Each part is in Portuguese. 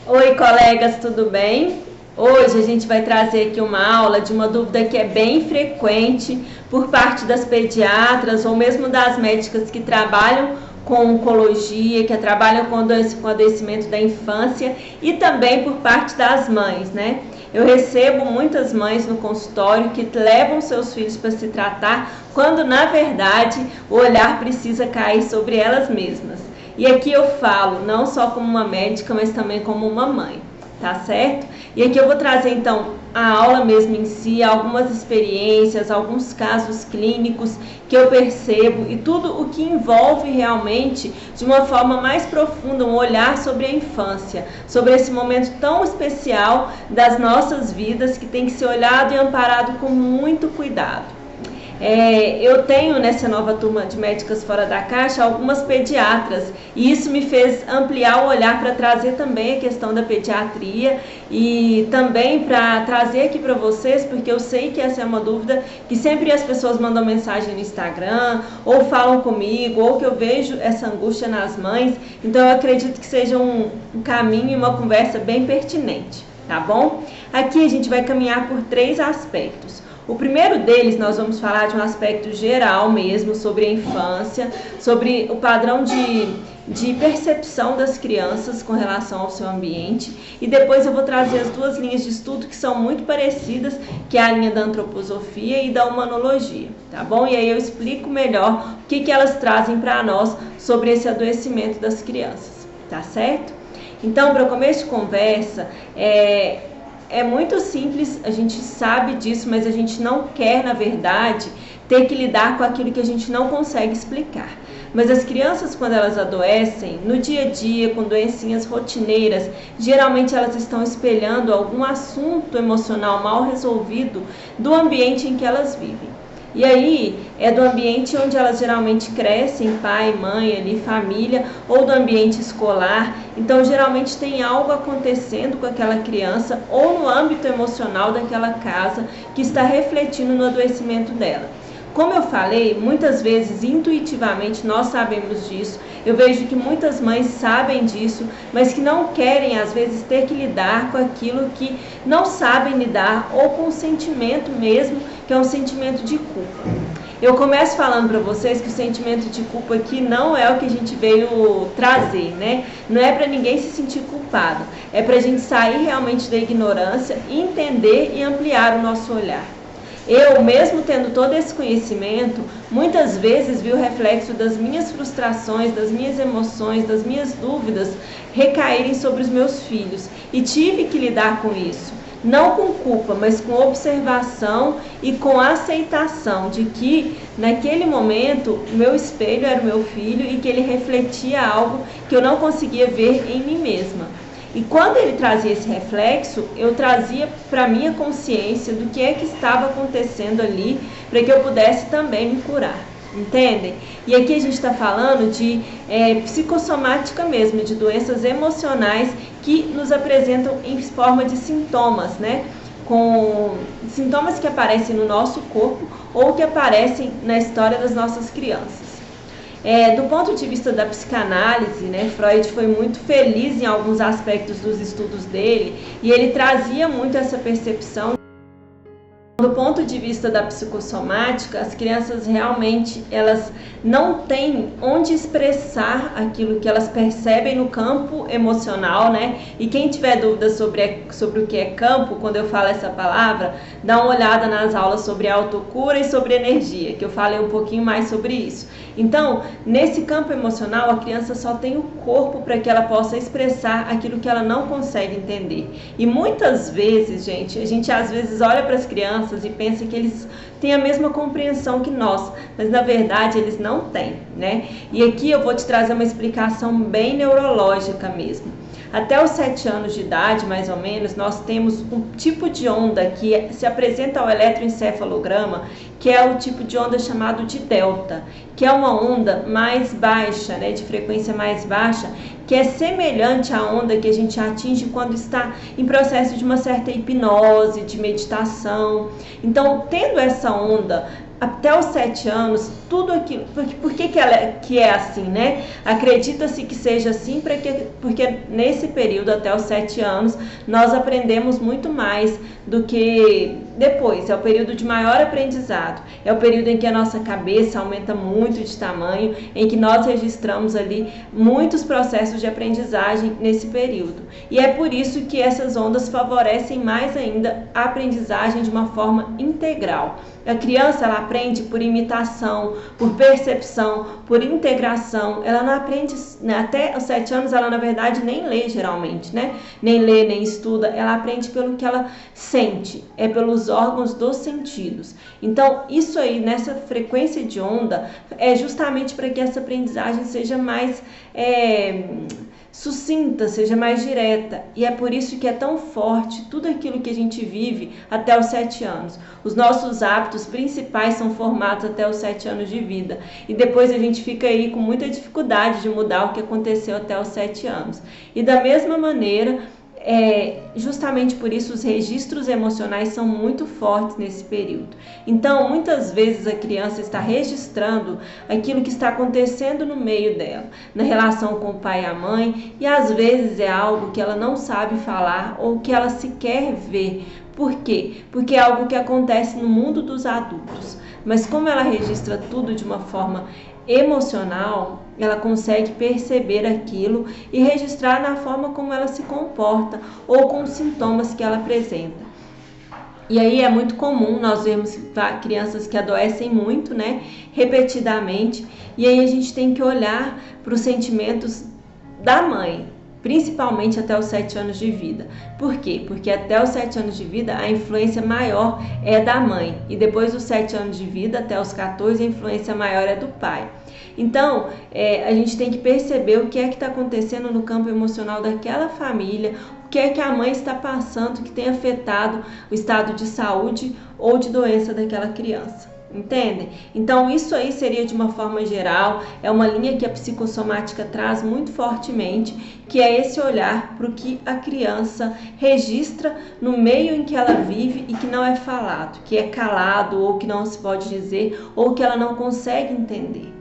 Oi, colegas, tudo bem? Hoje a gente vai trazer aqui uma aula de uma dúvida que é bem frequente por parte das pediatras ou mesmo das médicas que trabalham com oncologia, que trabalham com adoecimento da infância e também por parte das mães, né? Eu recebo muitas mães no consultório que levam seus filhos para se tratar, quando na verdade o olhar precisa cair sobre elas mesmas. E aqui eu falo não só como uma médica, mas também como uma mãe, tá certo? E aqui eu vou trazer então a aula mesmo em si, algumas experiências, alguns casos clínicos que eu percebo e tudo o que envolve realmente de uma forma mais profunda um olhar sobre a infância, sobre esse momento tão especial das nossas vidas que tem que ser olhado e amparado com muito cuidado. Eu tenho nessa nova turma de médicas fora da caixa algumas pediatras e isso me fez ampliar o olhar para trazer também a questão da pediatria e também para trazer aqui para vocês, porque eu sei que essa é uma dúvida que sempre as pessoas mandam mensagem no Instagram ou falam comigo ou que eu vejo essa angústia nas mães, então eu acredito que seja um caminho e uma conversa bem pertinente, tá bom? Aqui a gente vai caminhar por 3 aspectos. O primeiro deles, nós vamos falar de um aspecto geral mesmo, sobre a infância, sobre o padrão de percepção das crianças com relação ao seu ambiente. E depois eu vou trazer as 2 linhas de estudo que são muito parecidas, que é a linha da antroposofia e da humanologia, tá bom? E aí eu explico melhor o que elas trazem para nós sobre esse adoecimento das crianças, tá certo? Então, para começo de conversa, é muito simples, a gente sabe disso, mas a gente não quer, na verdade, ter que lidar com aquilo que a gente não consegue explicar. Mas as crianças, quando elas adoecem, no dia a dia, com doencinhas rotineiras, geralmente elas estão espelhando algum assunto emocional mal resolvido do ambiente em que elas vivem. E aí é do ambiente onde elas geralmente crescem, pai, mãe, ali, família, ou do ambiente escolar. Então geralmente tem algo acontecendo com aquela criança ou no âmbito emocional daquela casa que está refletindo no adoecimento dela. Como eu falei, muitas vezes intuitivamente nós sabemos disso, eu vejo que muitas mães sabem disso, mas que não querem às vezes ter que lidar com aquilo que não sabem lidar ou com o sentimento mesmo, que é um sentimento de culpa. Eu começo falando para vocês que o sentimento de culpa aqui não é o que a gente veio trazer, né? Não é para ninguém se sentir culpado, é para a gente sair realmente da ignorância, entender e ampliar o nosso olhar. Eu, mesmo tendo todo esse conhecimento, muitas vezes vi o reflexo das minhas frustrações, das minhas emoções, das minhas dúvidas recaírem sobre os meus filhos e tive que lidar com isso. Não com culpa, mas com observação e com aceitação de que naquele momento o meu espelho era o meu filho e que ele refletia algo que eu não conseguia ver em mim mesma. E quando ele trazia esse reflexo, eu trazia para minha consciência do que é que estava acontecendo ali, para que eu pudesse também me curar, entendem? E aqui a gente está falando de psicossomática mesmo, de doenças emocionais que nos apresentam em forma de sintomas, né? Com sintomas que aparecem no nosso corpo ou que aparecem na história das nossas crianças. Do ponto de vista da psicanálise, né, Freud foi muito feliz em alguns aspectos dos estudos dele e ele trazia muito essa percepção. Do ponto de vista da psicossomática, as crianças realmente elas não têm onde expressar aquilo que elas percebem no campo emocional, né? E quem tiver dúvidas sobre o que é campo, quando eu falo essa palavra, dá uma olhada nas aulas sobre autocura e sobre energia, que eu falei um pouquinho mais sobre isso. Então, nesse campo emocional, a criança só tem o corpo para que ela possa expressar aquilo que ela não consegue entender. E muitas vezes, gente, a gente às vezes olha para as crianças e pensa que eles têm a mesma compreensão que nós, mas na verdade eles não têm, né? E aqui eu vou te trazer uma explicação bem neurológica mesmo. Até os 7 anos de idade, mais ou menos, nós temos um tipo de onda que se apresenta ao eletroencefalograma, que é o tipo de onda chamado de delta, que é uma onda mais baixa, né, de frequência mais baixa, que é semelhante à onda que a gente atinge quando está em processo de uma certa hipnose, de meditação. Então, tendo essa onda até os 7 anos, tudo aquilo. Por que é assim, né? Acredita-se que seja assim porque nesse período, até os 7 anos, nós aprendemos muito mais do que depois. É o período de maior aprendizado. É o período em que a nossa cabeça aumenta muito de tamanho, em que nós registramos ali muitos processos de aprendizagem nesse período. E é por isso que essas ondas favorecem mais ainda a aprendizagem de uma forma integral. A criança, ela aprende por imitação, por percepção, por integração. Ela não aprende, né? Até os 7 anos, ela na verdade nem lê geralmente, né? Nem lê, nem estuda. Ela aprende pelo que ela sente, é pelos órgãos dos sentidos. Então, isso aí, nessa frequência de onda, é justamente para que essa aprendizagem seja mais sucinta, seja mais direta, e é por isso que é tão forte tudo aquilo que a gente vive até os 7 anos. Os nossos hábitos principais são formados até os 7 anos de vida, e depois a gente fica aí com muita dificuldade de mudar o que aconteceu até os 7 anos. E da mesma maneira, justamente por isso os registros emocionais são muito fortes nesse período. Então, muitas vezes a criança está registrando aquilo que está acontecendo no meio dela, na relação com o pai e a mãe, e às vezes é algo que ela não sabe falar ou que ela sequer vê. Por quê? Porque é algo que acontece no mundo dos adultos. Mas como ela registra tudo de uma forma emocional, ela consegue perceber aquilo e registrar na forma como ela se comporta ou com os sintomas que ela apresenta. E aí é muito comum nós vermos crianças que adoecem muito, né, repetidamente, e aí a gente tem que olhar para os sentimentos da mãe, principalmente até os 7 anos de vida. Por quê? Porque até os 7 anos de vida a influência maior é da mãe, e depois dos 7 anos de vida, até os 14, a influência maior é do pai. Então, a gente tem que perceber o que é que está acontecendo no campo emocional daquela família, o que é que a mãe está passando que tem afetado o estado de saúde ou de doença daquela criança. Entendem? Então, isso aí seria de uma forma geral, é uma linha que a psicossomática traz muito fortemente, que é esse olhar para o que a criança registra no meio em que ela vive e que não é falado, que é calado ou que não se pode dizer ou que ela não consegue entender.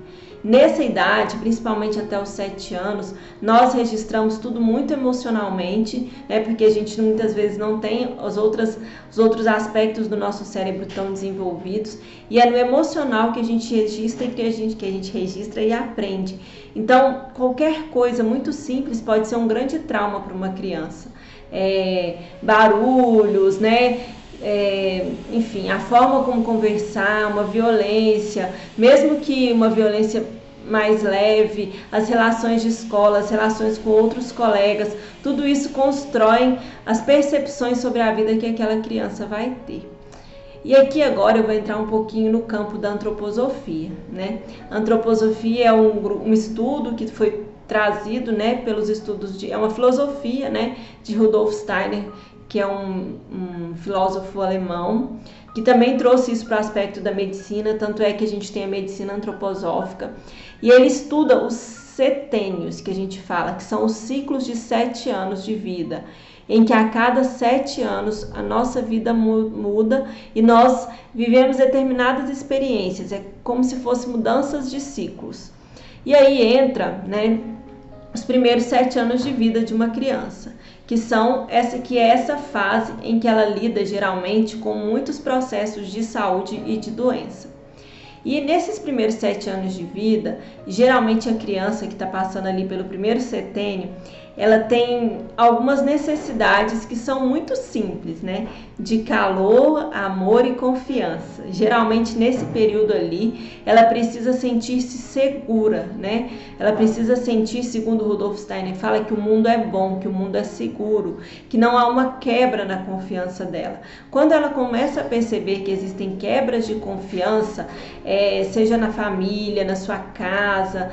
Nessa idade, principalmente até os 7 anos, nós registramos tudo muito emocionalmente, né? Porque a gente muitas vezes não tem os outros aspectos do nosso cérebro tão desenvolvidos, e é no emocional que a gente registra e aprende. Então, qualquer coisa muito simples pode ser um grande trauma para uma criança. Barulhos, né? Enfim, a forma como conversar, uma violência, mesmo que uma violência mais leve, as relações de escola, as relações com outros colegas, tudo isso constrói as percepções sobre a vida que aquela criança vai ter. E aqui agora eu vou entrar um pouquinho no campo da antroposofia, né? A antroposofia é um estudo que foi trazido, né, pelos estudos é uma filosofia, né, de Rudolf Steiner, que é um filósofo alemão, que também trouxe isso para o aspecto da medicina, tanto é que a gente tem a medicina antroposófica, e ele estuda os setênios, que a gente fala, que são os ciclos de 7 anos de vida, em que a cada 7 anos a nossa vida muda e nós vivemos determinadas experiências, é como se fossem mudanças de ciclos. E aí entra, né, os primeiros 7 anos de vida de uma criança, que é essa fase em que ela lida geralmente com muitos processos de saúde e de doença. E nesses primeiros 7 anos de vida, geralmente a criança que está passando ali pelo primeiro setênio, ela tem algumas necessidades que são muito simples, né? De calor, amor e confiança. Geralmente nesse período ali, ela precisa sentir-se segura, né? Ela precisa sentir, segundo Rudolf Steiner, fala que o mundo é bom, que o mundo é seguro, que não há uma quebra na confiança dela. Quando ela começa a perceber que existem quebras de confiança, seja na família, na sua casa,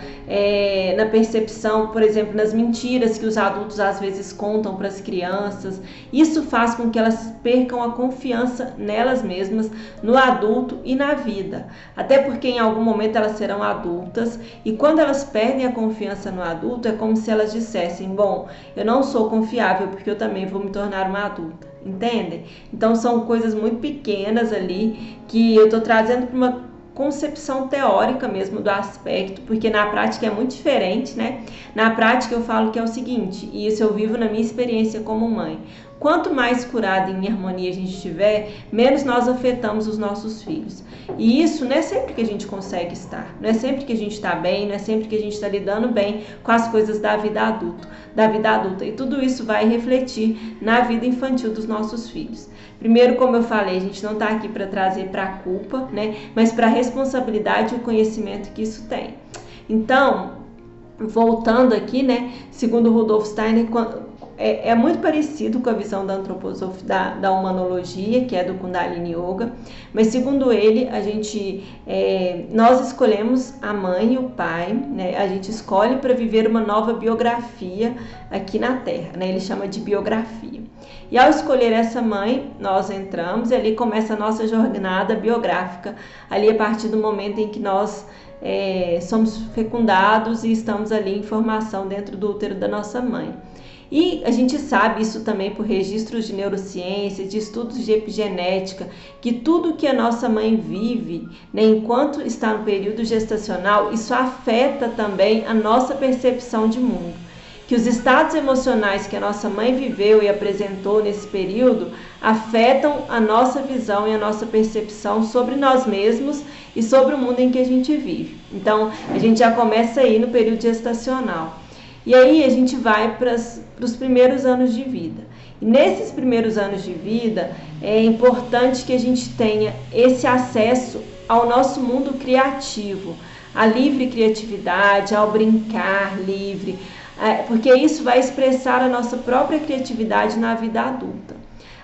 na percepção, por exemplo, nas mentiras que os adultos às vezes contam para as crianças, isso faz com que elas percam a confiança nelas mesmas, no adulto e na vida. Até porque em algum momento elas serão adultas, e quando elas perdem a confiança no adulto, é como se elas dissessem: bom, eu não sou confiável porque eu também vou me tornar uma adulta. Entendem? Então são coisas muito pequenas ali que eu estou trazendo concepção teórica mesmo do aspecto, porque na prática é muito diferente, né? Na prática eu falo que é o seguinte, e isso eu vivo na minha experiência como mãe. Quanto mais curada e em harmonia a gente estiver, menos nós afetamos os nossos filhos. E isso não é sempre que a gente consegue estar, não é sempre que a gente está bem, não é sempre que a gente está lidando bem com as coisas da vida adulta. E tudo isso vai refletir na vida infantil dos nossos filhos. Primeiro, como eu falei, a gente não está aqui para trazer para a culpa, né? Mas para a responsabilidade e o conhecimento que isso tem. Então, voltando aqui, né? Segundo Rudolf Steiner, é muito parecido com a visão da antroposofia, da humanologia, que é do Kundalini Yoga, mas segundo ele, nós escolhemos a mãe e o pai, né? A gente escolhe para viver uma nova biografia aqui na Terra, né? Ele chama de biografia. E ao escolher essa mãe, nós entramos e ali começa a nossa jornada biográfica, ali a partir do momento em que nós somos fecundados e estamos ali em formação dentro do útero da nossa mãe. E a gente sabe isso também por registros de neurociência, de estudos de epigenética, que tudo que a nossa mãe vive, né, enquanto está no período gestacional, isso afeta também a nossa percepção de mundo. Que os estados emocionais que a nossa mãe viveu e apresentou nesse período afetam a nossa visão e a nossa percepção sobre nós mesmos e sobre o mundo em que a gente vive. Então, a gente já começa aí no período gestacional. E aí a gente vai para os primeiros anos de vida. E nesses primeiros anos de vida é importante que a gente tenha esse acesso ao nosso mundo criativo, à livre criatividade, ao brincar livre, porque isso vai expressar a nossa própria criatividade na vida adulta.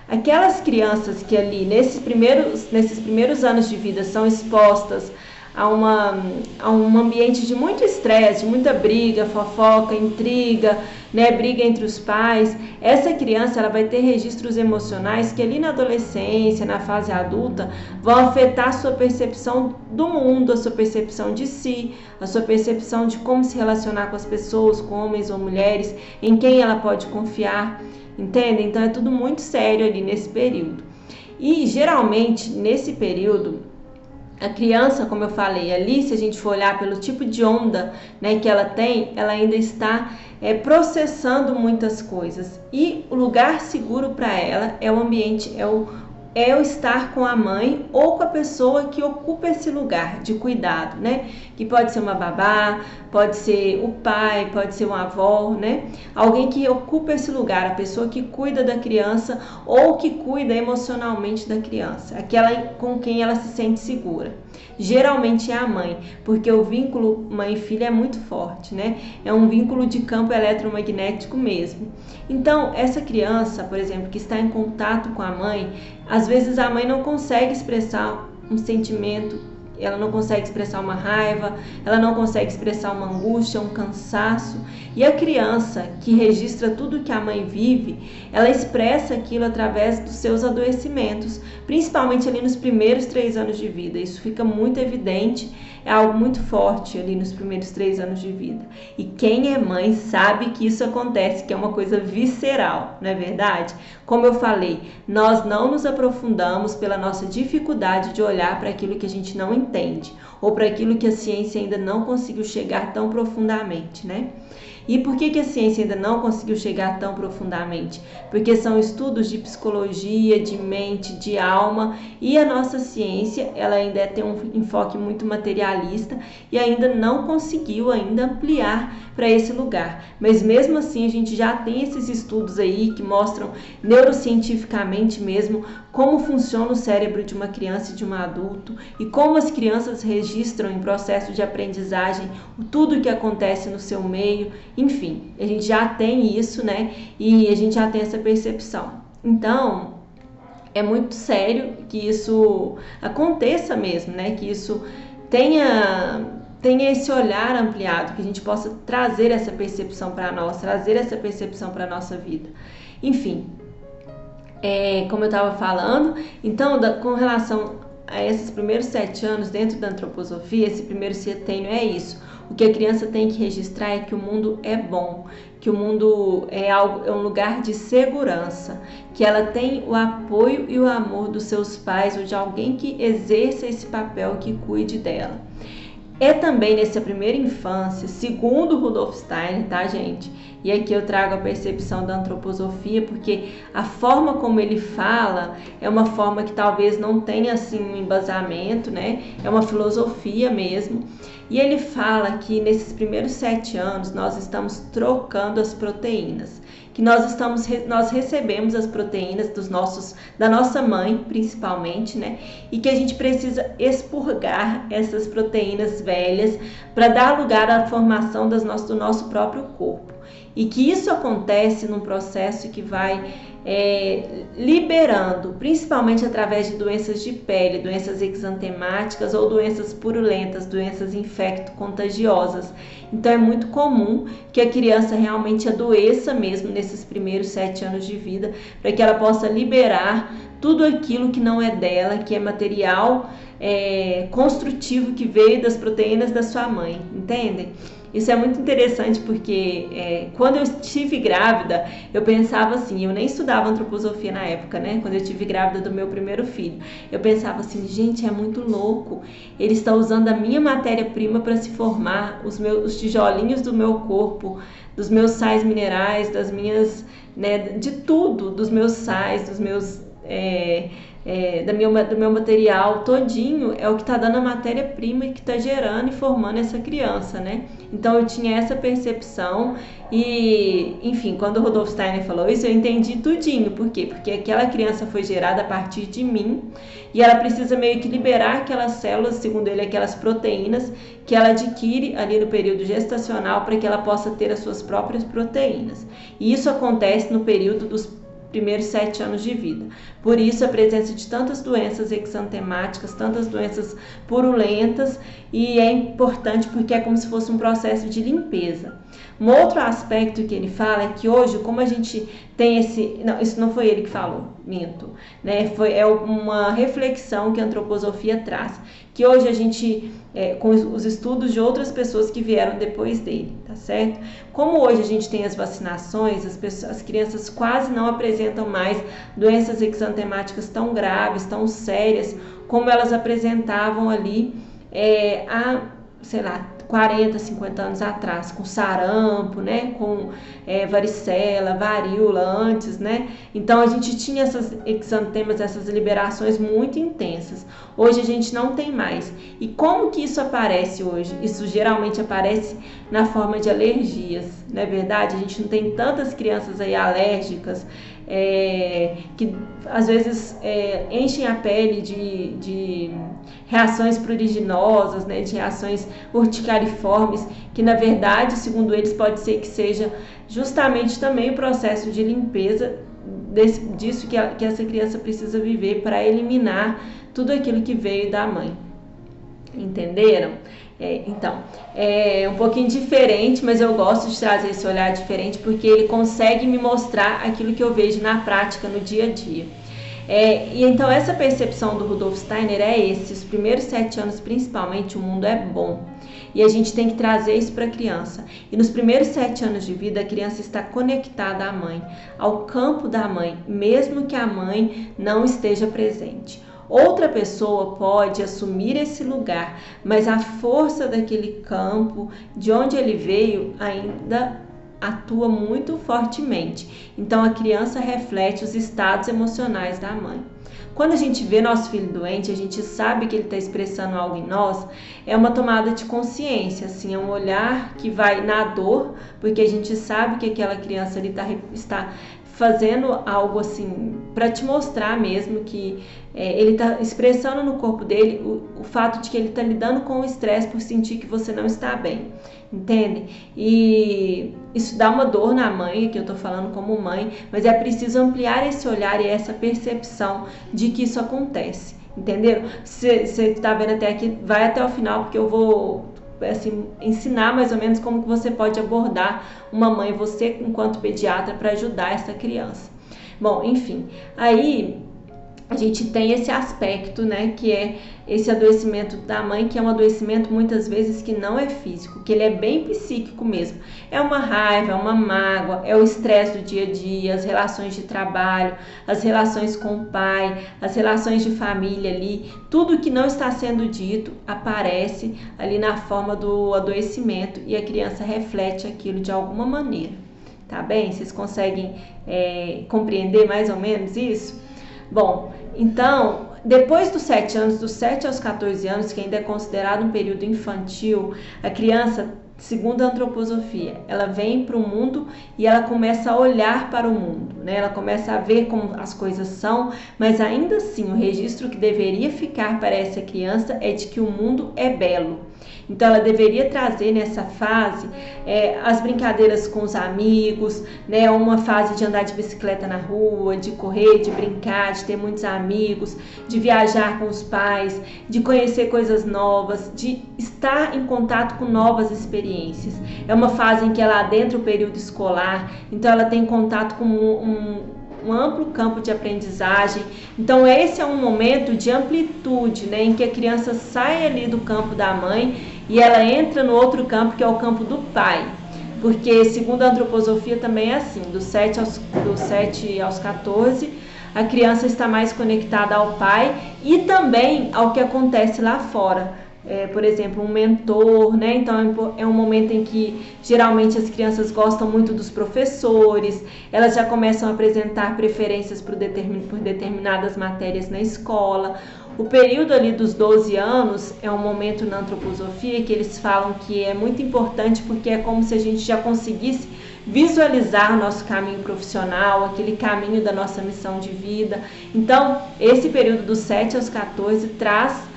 Aquelas crianças que ali nesses primeiros anos de vida são expostas a um ambiente de muito estresse, de muita briga, fofoca, intriga, né, briga entre os pais, essa criança ela vai ter registros emocionais que ali na adolescência, na fase adulta, vão afetar a sua percepção do mundo, a sua percepção de si, a sua percepção de como se relacionar com as pessoas, com homens ou mulheres, em quem ela pode confiar, entende? Então é tudo muito sério ali nesse período. E geralmente nesse período a criança, como eu falei ali, se a gente for olhar pelo tipo de onda, né, que ela tem, ela ainda está processando muitas coisas. E o lugar seguro para ela é o ambiente, é o estar com a mãe ou com a pessoa que ocupa esse lugar de cuidado, né? Que pode ser uma babá, pode ser o pai, pode ser uma avó, né? Alguém que ocupa esse lugar, a pessoa que cuida da criança ou que cuida emocionalmente da criança, aquela com quem ela se sente segura. Geralmente é a mãe, porque o vínculo mãe e filha é muito forte, né? É um vínculo de campo eletromagnético mesmo. Então, essa criança, por exemplo, que está em contato com a mãe, às vezes a mãe não consegue expressar um sentimento, ela não consegue expressar uma raiva, ela não consegue expressar uma angústia, um cansaço. E a criança que registra tudo que a mãe vive, ela expressa aquilo através dos seus adoecimentos, principalmente ali nos primeiros 3 anos de vida. Isso fica muito evidente, é algo muito forte ali nos primeiros 3 anos de vida. E quem é mãe sabe que isso acontece, que é uma coisa visceral, não é verdade? Como eu falei, nós não nos aprofundamos pela nossa dificuldade de olhar para aquilo que a gente não entende, ou para aquilo que a ciência ainda não conseguiu chegar tão profundamente, né? E por que a ciência ainda não conseguiu chegar tão profundamente? Porque são estudos de psicologia, de mente, de alma, e a nossa ciência ela ainda tem um enfoque muito materialista e ainda não conseguiu ampliar para esse lugar. Mas mesmo assim a gente já tem esses estudos aí que mostram neurocientificamente mesmo como funciona o cérebro de uma criança e de um adulto e como as crianças registram em processo de aprendizagem tudo o que acontece no seu meio. Enfim, a gente já tem isso, né? E a gente já tem essa percepção. Então, é muito sério que isso aconteça mesmo, né? Que isso tenha esse olhar ampliado, que a gente possa trazer essa percepção para nós, trazer essa percepção para a nossa vida. Enfim, como eu estava falando, então, com relação a esses primeiros 7 anos dentro da antroposofia, esse primeiro setênio é isso. O que a criança tem que registrar é que o mundo é bom, que o mundo é um lugar de segurança, que ela tem o apoio e o amor dos seus pais ou de alguém que exerça esse papel, que cuide dela. É também nessa primeira infância, segundo Rudolf Steiner, tá, gente? E aqui eu trago a percepção da antroposofia, porque a forma como ele fala é uma forma que talvez não tenha assim um embasamento, né? É uma filosofia mesmo. E ele fala que nesses primeiros 7 anos nós estamos trocando as proteínas, que nós recebemos as proteínas da nossa mãe, principalmente, né? E que a gente precisa expurgar essas proteínas velhas para dar lugar à formação do nosso próprio corpo. E que isso acontece num processo que vai liberando, principalmente através de doenças de pele, doenças exantemáticas ou doenças purulentas, doenças infecto-contagiosas. Então é muito comum que a criança realmente adoeça mesmo nesses primeiros 7 anos de vida, para que ela possa liberar tudo aquilo que não é dela, que é material construtivo que veio das proteínas da sua mãe, entendem? Isso é muito interessante porque quando eu estive grávida, eu pensava assim, eu nem estudava antroposofia na época, né? Quando eu estive grávida do meu primeiro filho, eu pensava assim, gente, é muito louco. Ele está usando a minha matéria-prima para se formar, os tijolinhos do meu corpo, dos meus sais minerais, das minhas, né, de tudo, dos meus sais, dos meus... do meu material todinho é o que está dando a matéria-prima que está gerando e formando essa criança, né? Então eu tinha essa percepção e, enfim, quando o Rudolf Steiner falou isso, eu entendi tudinho. Por quê? Porque aquela criança foi gerada a partir de mim e ela precisa meio que liberar aquelas células, segundo ele, aquelas proteínas que ela adquire ali no período gestacional para que ela possa ter as suas próprias proteínas. E isso acontece no período dos primeiros 7 anos de vida. Por isso a presença de tantas doenças exantemáticas, tantas doenças purulentas, e é importante porque é como se fosse um processo de limpeza. Um outro aspecto que ele fala é que hoje, como a gente tem isso não foi ele que falou, minto, né? É uma reflexão que a antroposofia traz, que hoje a gente, com os estudos de outras pessoas que vieram depois dele, tá certo? Como hoje a gente tem as vacinações, as crianças quase não apresentam mais doenças exantemáticas tão graves, tão sérias, como elas apresentavam ali há, sei lá, 40, 50 anos atrás, com sarampo, né, com varicela, varíola antes, né? Então a gente tinha essas exantemas, essas liberações muito intensas. Hoje a gente não tem mais. E como que isso aparece hoje? Isso geralmente aparece na forma de alergias, não é verdade? A gente não tem tantas crianças aí alérgicas, que às vezes enchem a pele de reações pruriginosas, né, de reações urticariformes, que na verdade, segundo eles, pode ser que seja justamente também o processo de limpeza disso que essa criança precisa viver para eliminar tudo aquilo que veio da mãe. Entenderam? Então, é um pouquinho diferente, mas eu gosto de trazer esse olhar diferente porque ele consegue me mostrar aquilo que eu vejo na prática, no dia a dia. E então essa percepção do Rudolf Steiner os primeiros 7 anos principalmente, o mundo é bom. E a gente tem que trazer isso para a criança. E nos primeiros 7 anos de vida, a criança está conectada à mãe, ao campo da mãe, mesmo que a mãe não esteja presente. Outra pessoa pode assumir esse lugar, mas a força daquele campo, de onde ele veio, ainda atua muito fortemente. Então a criança reflete os estados emocionais da mãe. Quando a gente vê nosso filho doente, a gente sabe que ele está expressando algo em nós, é uma tomada de consciência, assim, é um olhar que vai na dor, porque a gente sabe que aquela criança ali está fazendo algo assim para te mostrar mesmo que ele está expressando no corpo dele o fato de que ele está lidando com o estresse por sentir que você não está bem, entende? E isso dá uma dor na mãe, que eu estou falando como mãe, mas é preciso ampliar esse olhar e essa percepção de que isso acontece, entenderam? Você está vendo até aqui, vai até o final, porque eu vou ensinar mais ou menos como que você pode abordar uma mãe, você enquanto pediatra, para ajudar essa criança. Bom, enfim, aí a gente tem esse aspecto, né, que é esse adoecimento da mãe, que é um adoecimento muitas vezes que não é físico, que ele é bem psíquico mesmo. É uma raiva, é uma mágoa, é o estresse do dia a dia, as relações de trabalho, as relações com o pai, as relações de família ali, tudo que não está sendo dito aparece ali na forma do adoecimento e a criança reflete aquilo de alguma maneira, tá bem? Vocês conseguem compreender mais ou menos isso? Bom, então, depois dos 7 anos, dos 7 aos 14 anos, que ainda é considerado um período infantil, a criança, segundo a antroposofia, ela vem para o mundo e ela começa a olhar para o mundo, né? Ela começa a ver como as coisas são, mas ainda assim o registro que deveria ficar para essa criança é de que o mundo é belo. Então ela deveria trazer nessa fase as brincadeiras com os amigos, né? Uma fase de andar de bicicleta na rua, de correr, de brincar, de ter muitos amigos, de viajar com os pais, de conhecer coisas novas, de estar em contato com novas experiências. É uma fase em que ela adentra o período escolar, então ela tem contato com um amplo campo de aprendizagem. Então esse é um momento de amplitude, né, em que a criança sai ali do campo da mãe e ela entra no outro campo, que é o campo do pai. Porque segundo a antroposofia também é assim, dos 7 aos 14, a criança está mais conectada ao pai e também ao que acontece lá fora. Por exemplo, um mentor, né? Então é um momento em que geralmente as crianças gostam muito dos professores, elas já começam a apresentar preferências por determinadas matérias na escola. O período ali dos 12 anos é um momento na antroposofia que eles falam que é muito importante porque é como se a gente já conseguisse visualizar o nosso caminho profissional, aquele caminho da nossa missão de vida. Então, esse período dos 7 aos 14 traz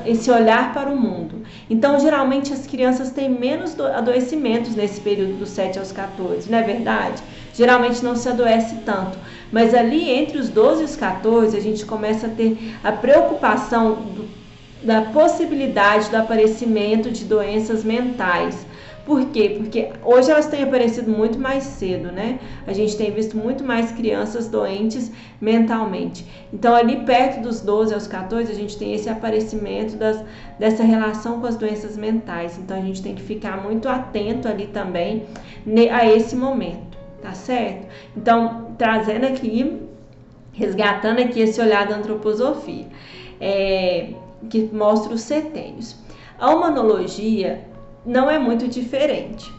esse olhar para o mundo. Então, geralmente as crianças têm menos adoecimentos nesse período dos 7 aos 14, não é verdade? Geralmente não se adoece tanto, mas ali entre os 12 e os 14 a gente começa a ter a preocupação da possibilidade do aparecimento de doenças mentais. Por quê? Porque hoje elas têm aparecido muito mais cedo, né? A gente tem visto muito mais crianças doentes mentalmente. Então, ali perto dos 12 aos 14, a gente tem esse aparecimento dessa relação com as doenças mentais. Então, a gente tem que ficar muito atento ali também a esse momento, tá certo? Então, trazendo aqui, resgatando aqui esse olhar da antroposofia, que mostra os setênios. A humanologia não é muito diferente.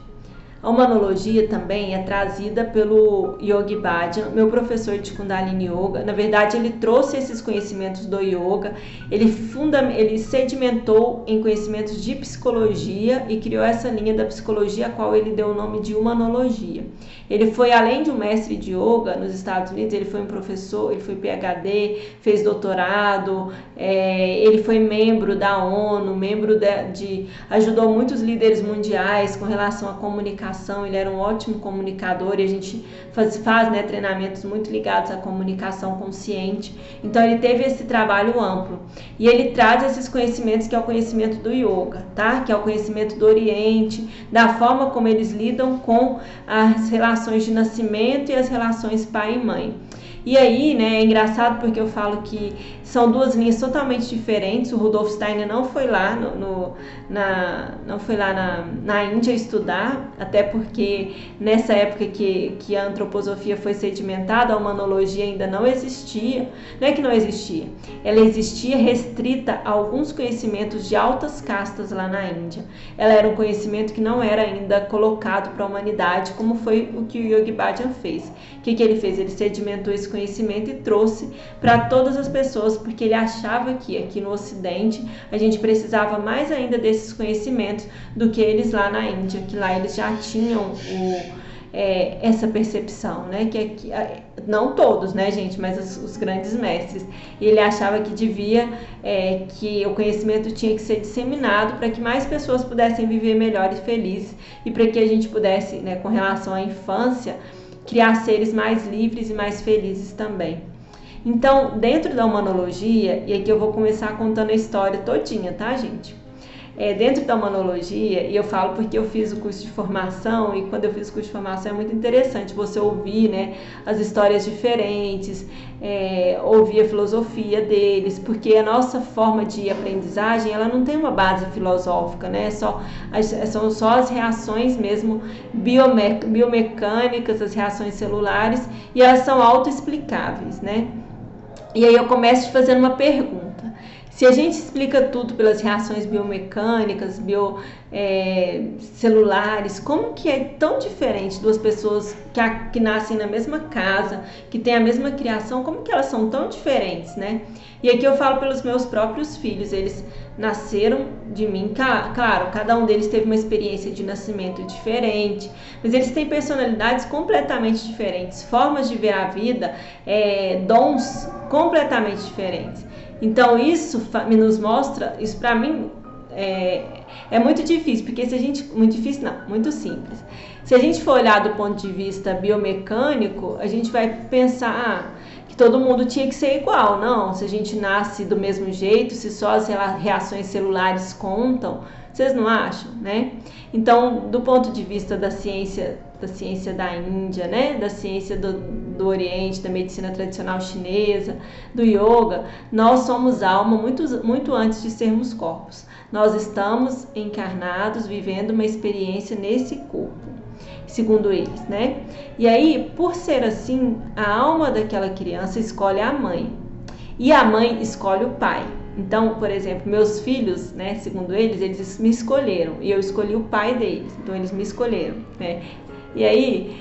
A humanologia também é trazida pelo Yogi Bhajan, meu professor de Kundalini Yoga. Na verdade, ele trouxe esses conhecimentos do yoga, ele sedimentou em conhecimentos de psicologia e criou essa linha da psicologia, a qual ele deu o nome de humanologia. Ele foi, além de um mestre de yoga nos Estados Unidos, ele foi um professor, ele foi PhD, fez doutorado, ele foi membro da ONU, ajudou muitos líderes mundiais com relação à comunicação. Ele era um ótimo comunicador e a gente faz né, treinamentos muito ligados à comunicação consciente. Então ele teve esse trabalho amplo e ele traz esses conhecimentos que é o conhecimento do yoga, tá? Que é o conhecimento do Oriente, da forma como eles lidam com as relações de nascimento e as relações pai e mãe. E aí, né, é engraçado porque eu falo que são duas linhas totalmente diferentes. O Rudolf Steiner não foi lá na Índia estudar, até porque nessa época que a antroposofia foi sedimentada, a humanologia ainda não existia. Não é que não existia, ela existia restrita a alguns conhecimentos de altas castas lá na Índia. Ela era um conhecimento que não era ainda colocado para a humanidade, como foi o que o Yogi Bhajan fez. O que ele fez? Ele sedimentou esse conhecimento e trouxe para todas as pessoas, porque ele achava que aqui no Ocidente a gente precisava mais ainda desses conhecimentos do que eles lá na Índia, que lá eles já tinham essa percepção, né? Que não todos, né, gente, mas os grandes mestres. E ele achava que que o conhecimento tinha que ser disseminado para que mais pessoas pudessem viver melhor e felizes e para que a gente pudesse, né, com relação à infância, criar seres mais livres e mais felizes também. Então, dentro da humanologia, e aqui eu vou começar contando a história todinha, tá, gente? dentro da humanologia, e eu falo porque eu fiz o curso de formação, e quando eu fiz o curso de formação é muito interessante você ouvir, né, as histórias diferentes, ouvir a filosofia deles, porque a nossa forma de aprendizagem, ela não tem uma base filosófica, né, são só as reações mesmo biomecânicas, as reações celulares, e elas são autoexplicáveis, né. E aí eu começo te fazendo uma pergunta. Se a gente explica tudo pelas reações biomecânicas, celulares, como que é tão diferente duas pessoas que nascem na mesma casa, que têm a mesma criação, como que elas são tão diferentes, né? E aqui eu falo pelos meus próprios filhos, eles nasceram de mim, claro, cada um deles teve uma experiência de nascimento diferente, mas eles têm personalidades completamente diferentes, formas de ver a vida, dons completamente diferentes. Então isso nos mostra, isso para mim é muito difícil, porque se a gente, muito difícil não, muito simples. Se a gente for olhar do ponto de vista biomecânico, a gente vai pensar que todo mundo tinha que ser igual, não, se a gente nasce do mesmo jeito, se só as reações celulares contam, vocês não acham, né? Então, do ponto de vista da ciência da Índia, né, da ciência do Oriente, da medicina tradicional chinesa, do yoga, nós somos alma muito antes de sermos corpos. Nós estamos encarnados, vivendo uma experiência nesse corpo, segundo eles, né? E aí, por ser assim, a alma daquela criança escolhe a mãe e a mãe escolhe o pai. Então, por exemplo, meus filhos, né, segundo eles me escolheram e eu escolhi o pai deles, então eles me escolheram, né? E aí,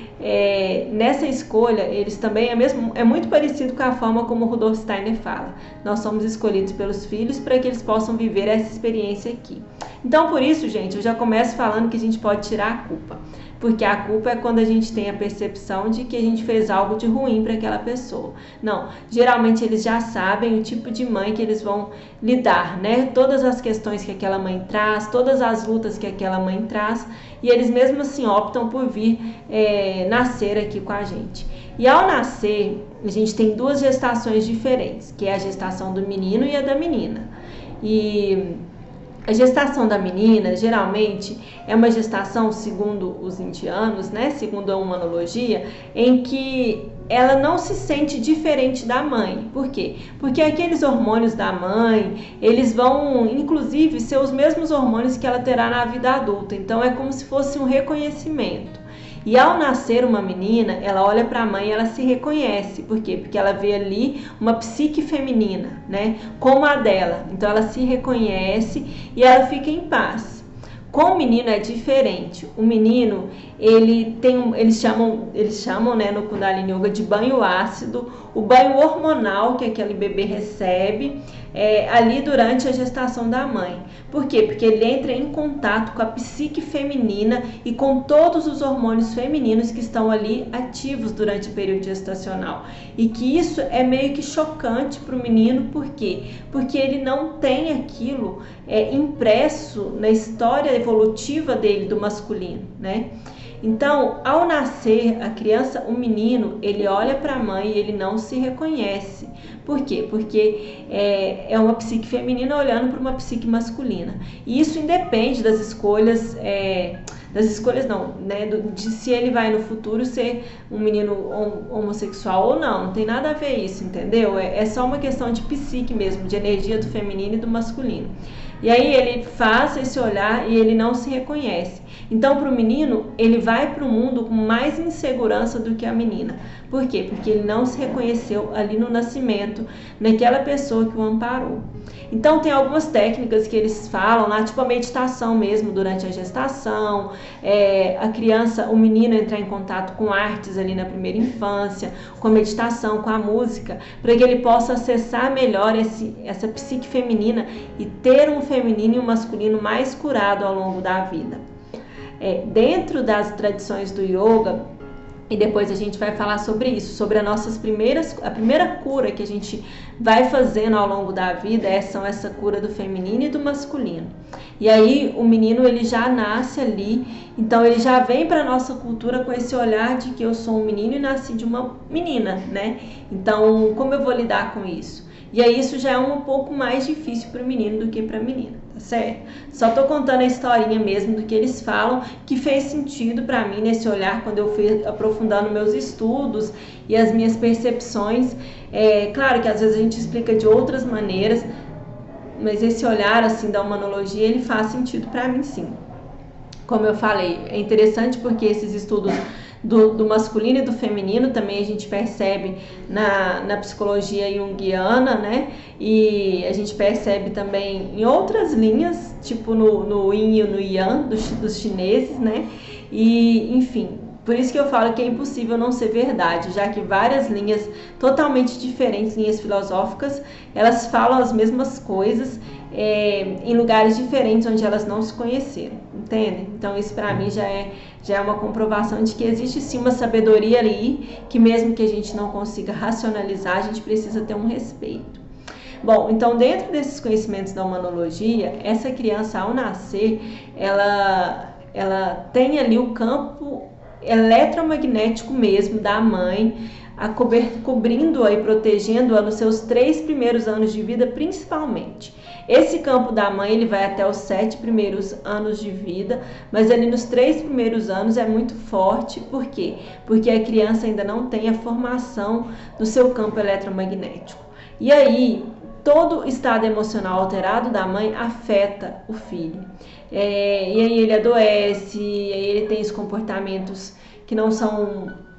nessa escolha, eles também é muito parecido com a forma como o Rudolf Steiner fala. Nós somos escolhidos pelos filhos para que eles possam viver essa experiência aqui. Então, por isso, gente, eu já começo falando que a gente pode tirar a culpa. Porque a culpa é quando a gente tem a percepção de que a gente fez algo de ruim para aquela pessoa. Não, geralmente eles já sabem o tipo de mãe que eles vão lidar, né? Todas as questões que aquela mãe traz, todas as lutas que aquela mãe traz, e eles mesmo assim optam por vir nascer aqui com a gente. E ao nascer, a gente tem duas gestações diferentes, que é a gestação do menino e a da menina. E a gestação da menina, geralmente, é uma gestação, segundo os indianos, né, segundo a humanologia, em que ela não se sente diferente da mãe. Por quê? Porque aqueles hormônios da mãe, eles vão, inclusive, ser os mesmos hormônios que ela terá na vida adulta. Então, é como se fosse um reconhecimento. E ao nascer uma menina, ela olha para a mãe e ela se reconhece. Por quê? Porque ela vê ali uma psique feminina, né? Como a dela. Então ela se reconhece e ela fica em paz. Com o menino é diferente. O menino, eles chamam, né, no Kundalini Yoga de banho ácido, o banho hormonal que aquele bebê recebe ali durante a gestação da mãe. Por quê? Porque ele entra em contato com a psique feminina e com todos os hormônios femininos que estão ali ativos durante o período gestacional. E que isso é meio que chocante para o menino, por quê? Porque ele não tem aquilo impresso na história evolutiva dele, do masculino, né? Então, ao nascer a criança, o menino, ele olha para a mãe e ele não se reconhece. Por quê? Porque é uma psique feminina olhando para uma psique masculina. E isso independe das escolhas, não, né? De se ele vai no futuro ser um menino homossexual ou não. Não tem nada a ver isso, entendeu? É só uma questão de psique mesmo, de energia do feminino e do masculino. E aí ele faz esse olhar e ele não se reconhece. Então, para o menino, ele vai para o mundo com mais insegurança do que a menina. Por quê? Porque ele não se reconheceu ali no nascimento, naquela pessoa que o amparou. Então, tem algumas técnicas que eles falam lá, tipo a meditação mesmo durante a gestação, a criança, o menino entrar em contato com artes ali na primeira infância, com a meditação, com a música, para que ele possa acessar melhor essa psique feminina e ter um feminino e um masculino mais curado ao longo da vida. Dentro das tradições do yoga, e depois a gente vai falar sobre isso, sobre a primeira cura que a gente vai fazendo ao longo da vida, são essa cura do feminino e do masculino. E aí o menino, ele já nasce ali, então ele já vem para a nossa cultura com esse olhar de que eu sou um menino e nasci de uma menina, né? Então, como eu vou lidar com isso? E aí isso já é um pouco mais difícil para o menino do que para a menina, tá certo? Só tô contando a historinha mesmo do que eles falam, que fez sentido para mim nesse olhar quando eu fui aprofundando meus estudos e as minhas percepções. Claro que às vezes a gente explica de outras maneiras, mas esse olhar assim da humanologia, ele faz sentido para mim, sim. Como eu falei, é interessante porque esses estudos do masculino e do feminino também a gente percebe na psicologia junguiana, né? E a gente percebe também em outras linhas, tipo no Yin e no Yang dos chineses, né? E, enfim, por isso que eu falo que é impossível não ser verdade, já que várias linhas totalmente diferentes, linhas filosóficas, elas falam as mesmas coisas em lugares diferentes onde elas não se conheceram, entende? Então isso para mim já é uma comprovação de que existe sim uma sabedoria ali, que mesmo que a gente não consiga racionalizar, a gente precisa ter um respeito. Bom, então dentro desses conhecimentos da humanologia, essa criança ao nascer, ela tem ali o campo eletromagnético mesmo da mãe, cobrindo-a e protegendo-a nos seus 3 primeiros anos de vida, principalmente. Esse campo da mãe, ele vai até os 7 primeiros anos de vida, mas ali nos 3 primeiros anos é muito forte. Por quê? Porque a criança ainda não tem a formação do seu campo eletromagnético. E aí, todo estado emocional alterado da mãe afeta o filho. E aí ele adoece, e aí ele tem os comportamentos que não são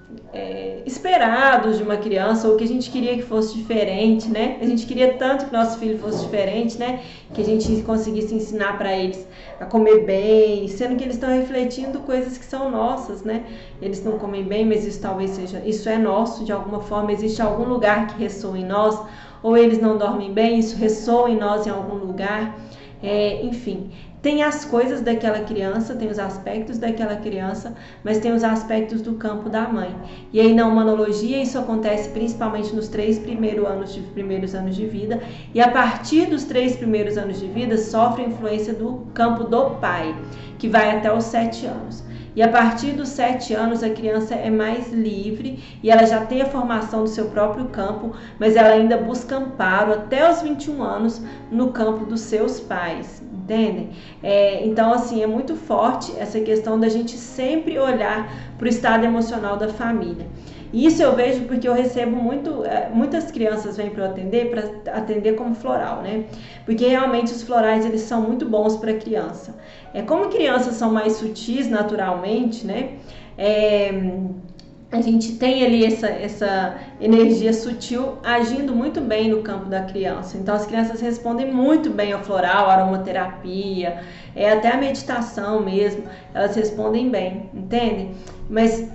esperados de uma criança, ou que a gente queria que fosse diferente, né? A gente queria tanto que nosso filho fosse diferente, né? Que a gente conseguisse ensinar para eles a comer bem, sendo que eles estão refletindo coisas que são nossas, né? Eles não comem bem, mas isso talvez seja, isso é nosso de alguma forma, existe algum lugar que ressoa em nós, ou eles não dormem bem, isso ressoa em nós em algum lugar, enfim. Tem as coisas daquela criança, tem os aspectos daquela criança, mas tem os aspectos do campo da mãe. E aí na humanologia isso acontece principalmente nos 3 primeiros anos de vida, e a partir dos 3 primeiros anos de vida sofre influência do campo do pai, que vai até os 7 anos. E a partir dos 7 anos a criança é mais livre e ela já tem a formação do seu próprio campo, mas ela ainda busca amparo até os 21 anos no campo dos seus pais, entendem? Então, assim, é muito forte essa questão da gente sempre olhar para o estado emocional da família. E isso eu vejo porque eu recebo muitas crianças vêm para atender como floral, né? Porque realmente os florais, eles são muito bons para criança. Como crianças são mais sutis naturalmente, né? A gente tem ali essa energia sutil agindo muito bem no campo da criança. Então as crianças respondem muito bem ao floral, à aromaterapia, até a meditação mesmo, elas respondem bem, entende? Mas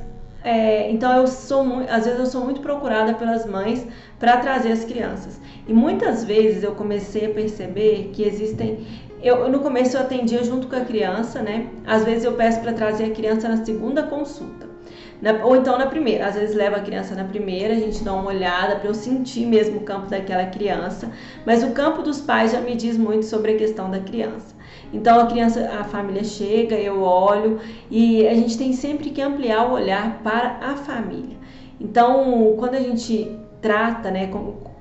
então às vezes eu sou muito procurada pelas mães para trazer as crianças. E muitas vezes eu comecei a perceber que existem... no começo eu atendia junto com a criança, né? Às vezes eu peço para trazer a criança na segunda consulta. Ou então na primeira, às vezes leva a criança na primeira, a gente dá uma olhada para eu sentir mesmo o campo daquela criança, mas o campo dos pais já me diz muito sobre a questão da criança. Então a família chega, eu olho e a gente tem sempre que ampliar o olhar para a família. Então quando a gente trata, né,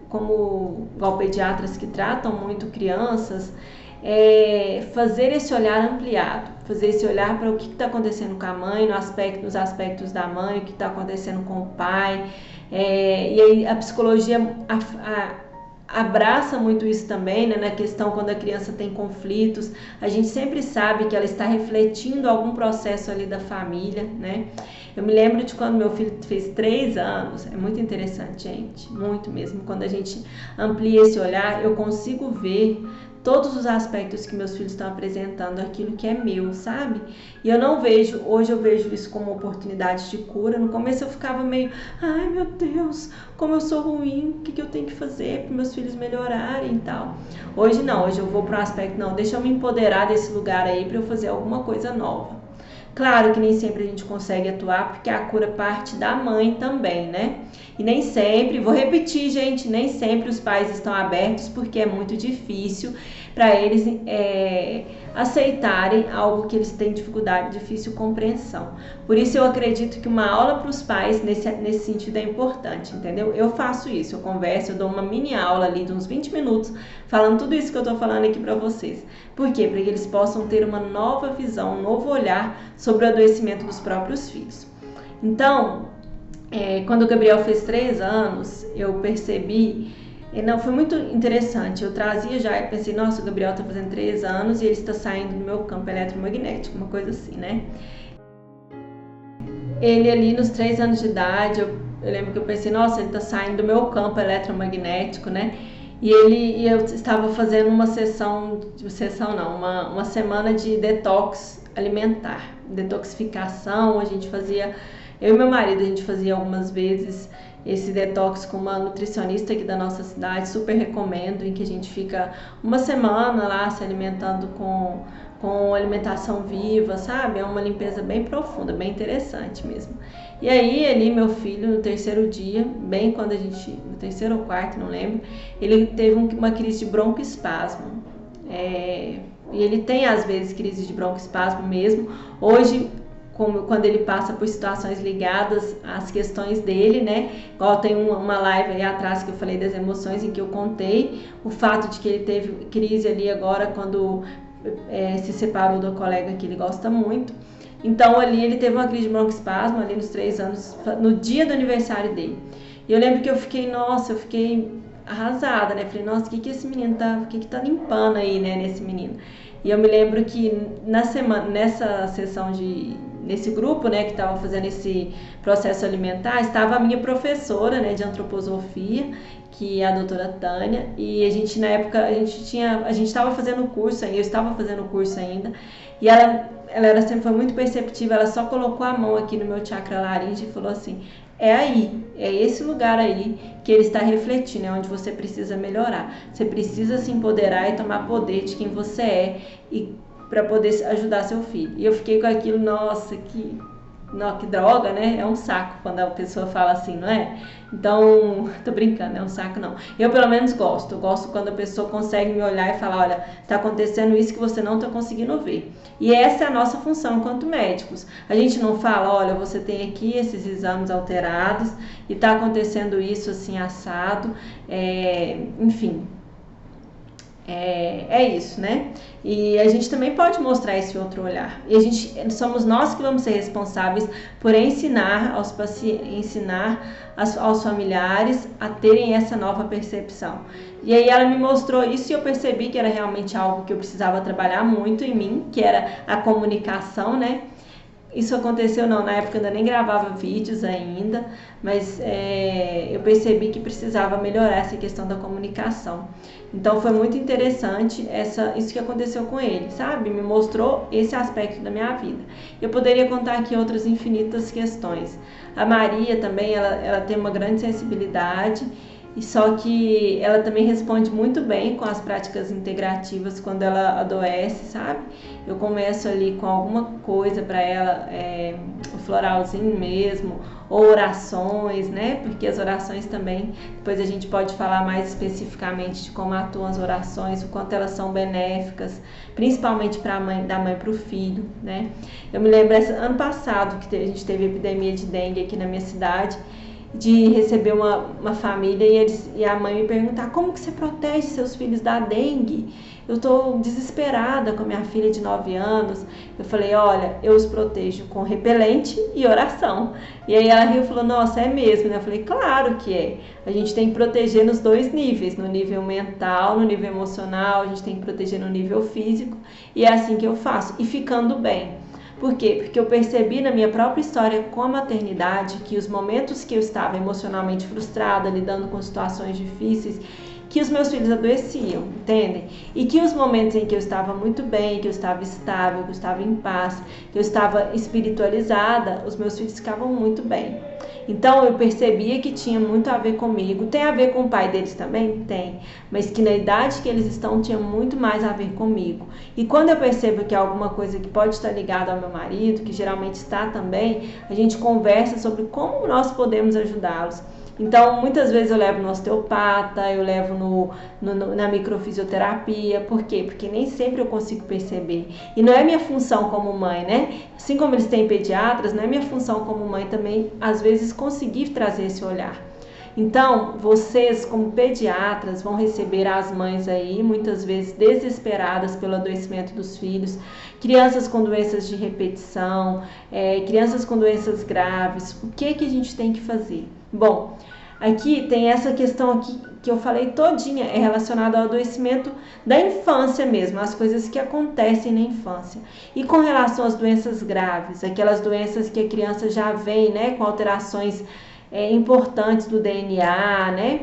como pediatras que tratam muito crianças, fazer esse olhar ampliado, fazer esse olhar para o que está acontecendo com a mãe, nos aspectos da mãe, o que está acontecendo com o pai, e aí a psicologia abraça muito isso também, né, na questão quando a criança tem conflitos, a gente sempre sabe que ela está refletindo algum processo ali da família, né? Eu me lembro de quando meu filho fez 3 anos, é muito interessante, gente, muito mesmo, quando a gente amplia esse olhar, eu consigo ver todos os aspectos que meus filhos estão apresentando, aquilo que é meu, sabe? E hoje eu vejo isso como oportunidade de cura. No começo eu ficava meio, ai meu Deus, como eu sou ruim, o que eu tenho que fazer para meus filhos melhorarem e tal. Hoje não, hoje eu vou para um aspecto, não, deixa eu me empoderar desse lugar aí para eu fazer alguma coisa nova. Claro que nem sempre a gente consegue atuar, porque a cura parte da mãe também, né? E nem sempre, vou repetir, gente, nem sempre os pais estão abertos, porque é muito difícil. para eles aceitarem algo que eles têm dificuldade, difícil compreensão. Por isso eu acredito que uma aula para os pais nesse sentido é importante, entendeu? Eu faço isso, eu converso, eu dou uma mini aula ali de uns 20 minutos falando tudo isso que eu estou falando aqui para vocês. Por quê? Para que eles possam ter uma nova visão, um novo olhar sobre o adoecimento dos próprios filhos. Então, quando o Gabriel fez 3 anos, eu percebi, foi muito interessante, eu trazia já, eu pensei, nossa, o Gabriel está fazendo 3 anos e ele está saindo do meu campo eletromagnético, uma coisa assim, né? Ele ali nos 3 anos de idade, eu lembro que eu pensei, nossa, ele está saindo do meu campo eletromagnético, né? E eu estava fazendo uma uma semana de detox alimentar, detoxificação. A gente fazia, eu e meu marido, a gente fazia algumas vezes esse detox com uma nutricionista aqui da nossa cidade, super recomendo, em que a gente fica uma semana lá se alimentando com alimentação viva, sabe? É uma limpeza bem profunda, bem interessante mesmo. E aí, ali, meu filho, no 3º dia, bem quando no 3º ou 4º, não lembro, ele teve uma crise de broncoespasmo. E ele tem, às vezes, crise de broncoespasmo mesmo. Hoje, quando ele passa por situações ligadas às questões dele, né? Igual tem uma live aí atrás que eu falei das emoções, em que eu contei o fato de que ele teve crise ali agora quando se separou da colega que ele gosta muito. Então ali ele teve uma crise de broncoespasmo ali nos 3 anos, no dia do aniversário dele. E eu lembro que eu fiquei arrasada, né? Falei, nossa, o que esse menino tá limpando aí, né, nesse menino? E eu me lembro que nessa sessão nesse grupo, né, que estava fazendo esse processo alimentar, estava a minha professora, né, de antroposofia, que é a doutora Tânia, e a gente, na época, a gente estava fazendo o curso, eu estava fazendo o curso ainda, e ela sempre foi muito perceptiva, ela só colocou a mão aqui no meu chakra laríngeo e falou assim, é esse lugar aí que ele está refletindo, é onde você precisa melhorar, você precisa se empoderar e tomar poder de quem você é, e para poder ajudar seu filho. E eu fiquei com aquilo, nossa, que droga, né? É um saco quando a pessoa fala assim, não é? Então, tô brincando, é um saco não. Eu pelo menos gosto quando a pessoa consegue me olhar e falar, olha, tá acontecendo isso que você não tá conseguindo ver. E essa é a nossa função enquanto médicos. A gente não fala, olha, você tem aqui esses exames alterados e tá acontecendo isso assim, assado, enfim. É isso, né? E a gente também pode mostrar esse outro olhar. E somos nós que vamos ser responsáveis por ensinar aos familiares a terem essa nova percepção. E aí ela me mostrou isso e eu percebi que era realmente algo que eu precisava trabalhar muito em mim, que era a comunicação, né? Isso aconteceu na época eu ainda nem gravava vídeos ainda, mas eu percebi que precisava melhorar essa questão da comunicação. Então foi muito interessante isso que aconteceu com ele, sabe? Me mostrou esse aspecto da minha vida. Eu poderia contar aqui outras infinitas questões. A Maria também, ela tem uma grande sensibilidade, e só que ela também responde muito bem com as práticas integrativas quando ela adoece, sabe? Eu começo ali com alguma coisa para ela, o floralzinho mesmo, ou orações, né? Porque as orações também, depois a gente pode falar mais especificamente de como atuam as orações, o quanto elas são benéficas, principalmente da mãe para o filho, né? Eu me lembro, ano passado, que a gente teve epidemia de dengue aqui na minha cidade, de receber uma família e a mãe me perguntar, como que você protege seus filhos da dengue? Eu estou desesperada com a minha filha de 9 anos. Eu falei, olha, eu os protejo com repelente e oração. E aí ela riu e falou, nossa, é mesmo, né? Eu falei, claro que é. A gente tem que proteger nos 2 níveis, no nível mental, no nível emocional, a gente tem que proteger no nível físico. E é assim que eu faço, e ficando bem. Por quê? Porque eu percebi na minha própria história com a maternidade que os momentos que eu estava emocionalmente frustrada, lidando com situações difíceis, que os meus filhos adoeciam, entendem? E que os momentos em que eu estava muito bem, que eu estava estável, que eu estava em paz, que eu estava espiritualizada, os meus filhos ficavam muito bem. Então eu percebia que tinha muito a ver comigo. Tem a ver com o pai deles também? Tem. Mas que na idade que eles estão tinha muito mais a ver comigo. E quando eu percebo que é alguma coisa que pode estar ligada ao meu marido, que geralmente está também, a gente conversa sobre como nós podemos ajudá-los. Então, muitas vezes eu levo no osteopata, eu levo na microfisioterapia. Por quê? Porque nem sempre eu consigo perceber. E não é minha função como mãe, né? Assim como eles têm pediatras, não é minha função como mãe também, às vezes, conseguir trazer esse olhar. Então, vocês como pediatras vão receber as mães aí, muitas vezes desesperadas pelo adoecimento dos filhos, crianças com doenças de repetição, crianças com doenças graves. O que a gente tem que fazer? Bom, aqui tem essa questão aqui que eu falei todinha, é relacionada ao adoecimento da infância mesmo, as coisas que acontecem na infância. E com relação às doenças graves, aquelas doenças que a criança já vem, né, com alterações importantes do DNA, né?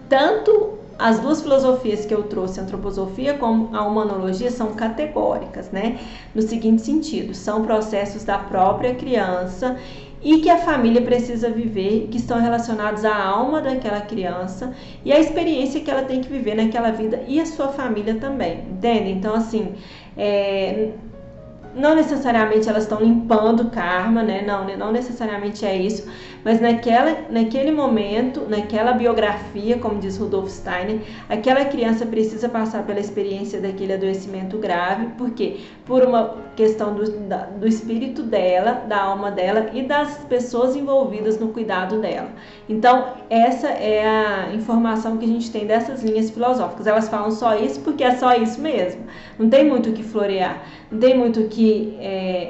Tanto as duas filosofias que eu trouxe, a antroposofia como a humanologia, são categóricas, né? No seguinte sentido, são processos da própria criança e que a família precisa viver, que estão relacionados à alma daquela criança e à experiência que ela tem que viver naquela vida e a sua família também, entende? Então, assim, não necessariamente elas estão limpando o karma, né? Não necessariamente é isso, mas naquele momento, naquela biografia, como diz Rudolf Steiner, aquela criança precisa passar pela experiência daquele adoecimento grave. Por quê? Por uma questão do espírito dela, da alma dela e das pessoas envolvidas no cuidado dela. Então, essa é a informação que a gente tem dessas linhas filosóficas. Elas falam só isso porque é só isso mesmo. Não tem muito o que florear, não tem muito o que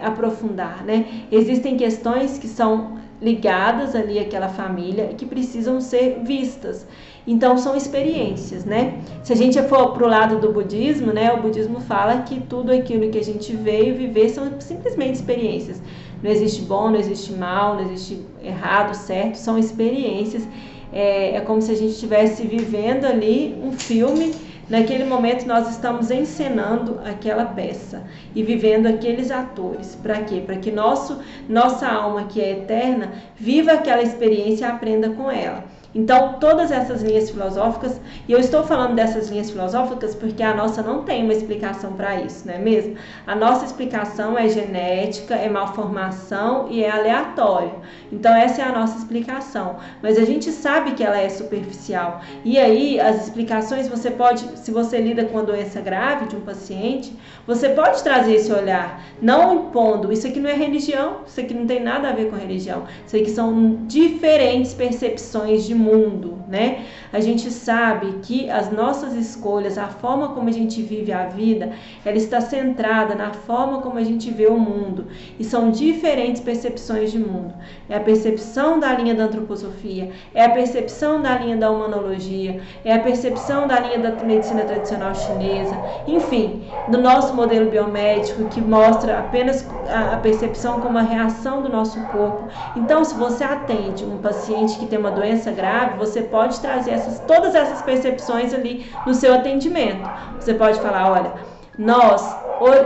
aprofundar, né? Existem questões que são ligadas ali àquela família e que precisam ser vistas. Então, são experiências, né? Se a gente for para o lado do budismo, né? O budismo fala que tudo aquilo que a gente veio viver são simplesmente experiências. Não existe bom, não existe mal, não existe errado, certo. São experiências. É como se a gente estivesse vivendo ali um filme. Naquele momento nós estamos encenando aquela peça e vivendo aqueles atores. Para quê? Para que nossa alma, que é eterna, viva aquela experiência e aprenda com ela. Então, todas essas linhas filosóficas, e eu estou falando dessas linhas filosóficas porque a nossa não tem uma explicação para isso, não é mesmo? A nossa explicação é genética, é malformação e é aleatória. Então, essa é a nossa explicação. Mas a gente sabe que ela é superficial. E aí, as explicações, você pode, se você lida com uma doença grave de um paciente, você pode trazer esse olhar, não impondo. Isso aqui não é religião, isso aqui não tem nada a ver com religião. Isso aqui são diferentes percepções de mundo, né? A gente sabe que as nossas escolhas, a forma como a gente vive a vida, ela está centrada na forma como a gente vê o mundo. E são diferentes percepções de mundo. É a percepção da linha da antroposofia, é a percepção da linha da humanologia, é a percepção da linha da medicina tradicional chinesa, enfim, do nosso modelo biomédico, que mostra apenas a percepção como a reação do nosso corpo. Então, se você atende um paciente que tem uma doença grave, você pode trazer todas essas percepções ali no seu atendimento. Você pode falar, olha, nós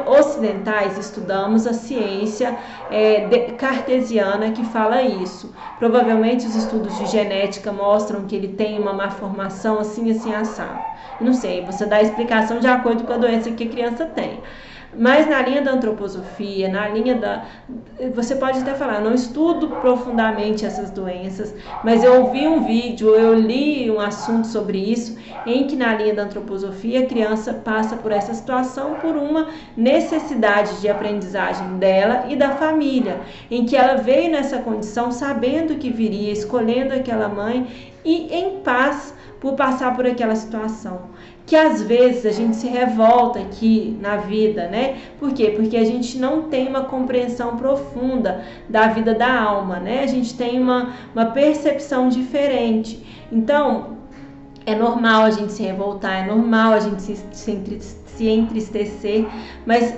ocidentais estudamos a ciência cartesiana que fala isso. Provavelmente os estudos de genética mostram que ele tem uma malformação assim, assado. Não sei, você dá a explicação de acordo com a doença que a criança tem. Mas na linha da antroposofia, na linha da... Você pode até falar, eu não estudo profundamente essas doenças, mas eu ouvi um vídeo, eu li um assunto sobre isso, em que na linha da antroposofia a criança passa por essa situação por uma necessidade de aprendizagem dela e da família, em que ela veio nessa condição sabendo que viria, escolhendo aquela mãe e em paz por passar por aquela situação. Que às vezes a gente se revolta aqui na vida, né? Por quê? Porque a gente não tem uma compreensão profunda da vida da alma, né? A gente tem uma percepção diferente. Então, é normal a gente se revoltar, é normal a gente se entristecer, mas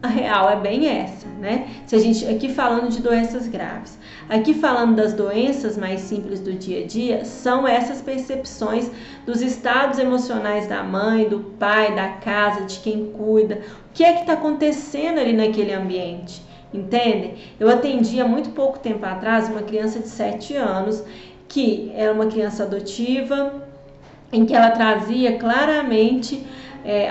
a real é bem essa, né? Se a gente aqui falando de doenças graves, aqui falando das doenças mais simples do dia a dia, são essas percepções dos estados emocionais da mãe, do pai, da casa, de quem cuida. O que é que está acontecendo ali naquele ambiente? Entende? Eu atendi há muito pouco tempo atrás uma criança de 7 anos, que era uma criança adotiva, em que ela trazia claramente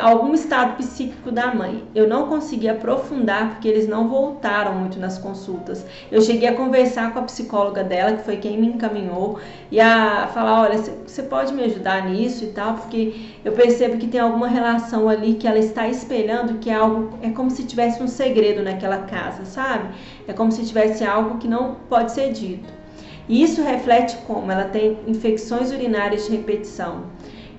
algum estado psíquico da mãe. Eu não consegui aprofundar porque eles não voltaram muito nas consultas. Eu cheguei a conversar com a psicóloga dela, que foi quem me encaminhou, e a falar, olha, você pode me ajudar nisso e tal, porque eu percebo que tem alguma relação ali que ela está espelhando, que é como se tivesse um segredo naquela casa, sabe? É como se tivesse algo que não pode ser dito. E isso reflete como ela tem infecções urinárias de repetição.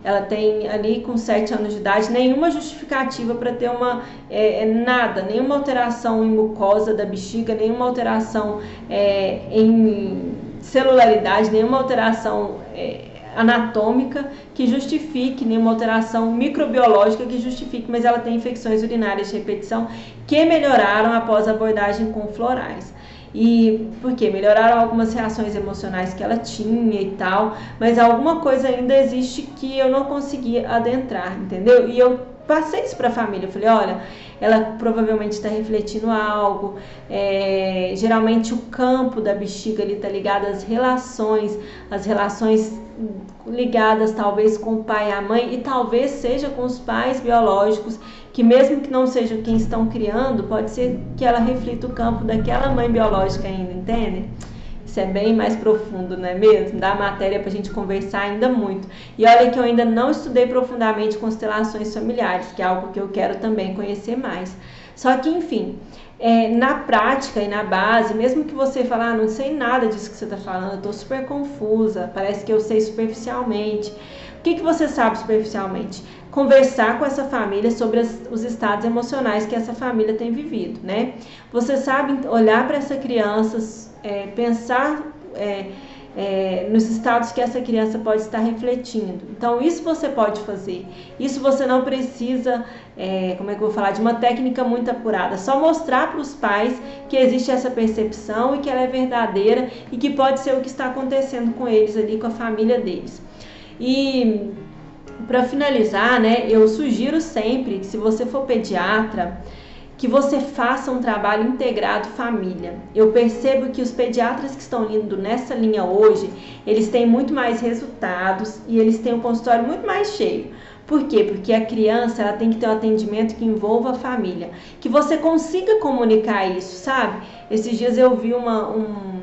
Ela tem ali com 7 anos de idade nenhuma justificativa para ter nada, nenhuma alteração em mucosa da bexiga, nenhuma alteração em celularidade, nenhuma alteração anatômica que justifique, nenhuma alteração microbiológica que justifique, mas ela tem infecções urinárias de repetição que melhoraram após a abordagem com florais. E porque melhoraram algumas reações emocionais que ela tinha e tal, mas alguma coisa ainda existe que eu não consegui adentrar, entendeu? E eu passei isso para a família, eu falei, olha, ela provavelmente está refletindo algo, geralmente o campo da bexiga ali está ligado às relações ligadas talvez com o pai e a mãe, e talvez seja com os pais biológicos, que mesmo que não seja quem estão criando, pode ser que ela reflita o campo daquela mãe biológica ainda, entende? Isso é bem mais profundo, não é mesmo? Dá matéria pra gente conversar ainda muito. E olha que eu ainda não estudei profundamente constelações familiares, que é algo que eu quero também conhecer mais. Só que, enfim, na prática e na base, mesmo que você fale, não sei nada disso que você está falando, eu estou super confusa, parece que eu sei superficialmente. O que você sabe superficialmente? Conversar com essa família sobre os estados emocionais que essa família tem vivido, né? Você sabe olhar para essa criança, pensar nos estados que essa criança pode estar refletindo. Então, isso você pode fazer. Isso você não precisa, de uma técnica muito apurada. Só mostrar para os pais que existe essa percepção e que ela é verdadeira e que pode ser o que está acontecendo com eles ali, com a família deles. E para finalizar, né, eu sugiro sempre que se você for pediatra, que você faça um trabalho integrado família. Eu percebo que os pediatras que estão indo nessa linha hoje, eles têm muito mais resultados e eles têm um consultório muito mais cheio. Por quê? Porque a criança ela tem que ter um atendimento que envolva a família, que você consiga comunicar isso, sabe? Esses dias eu vi um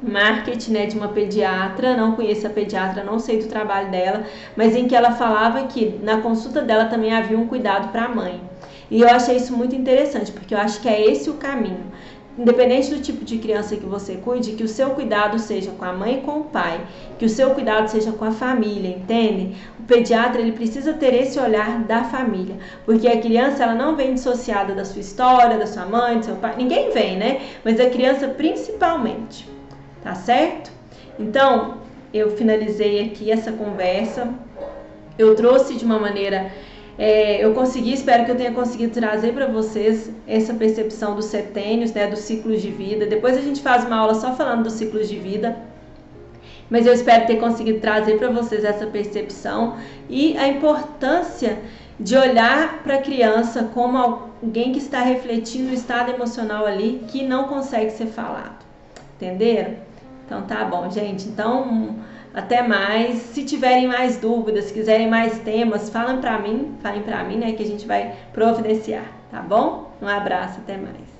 marketing, né, de uma pediatra, não conheço a pediatra, não sei do trabalho dela, mas em que ela falava que na consulta dela também havia um cuidado para a mãe. E eu achei isso muito interessante, porque eu acho que é esse o caminho. Independente do tipo de criança que você cuide, que o seu cuidado seja com a mãe e com o pai, que o seu cuidado seja com a família, entende? O pediatra, ele precisa ter esse olhar da família, porque a criança, ela não vem dissociada da sua história, da sua mãe, do seu pai, ninguém vem, né? Mas a criança principalmente, tá certo? Então, eu finalizei aqui essa conversa, eu trouxe de uma maneira... eu consegui, espero que eu tenha conseguido trazer para vocês essa percepção dos setênios, né, dos ciclos de vida. Depois a gente faz uma aula só falando dos ciclos de vida, mas eu espero ter conseguido trazer para vocês essa percepção e a importância de olhar para a criança como alguém que está refletindo o estado emocional ali que não consegue ser falado. Entenderam? Então tá bom, gente. Então... até mais. Se tiverem mais dúvidas, se quiserem mais temas, falem pra mim, né, que a gente vai providenciar, tá bom? Um abraço, até mais.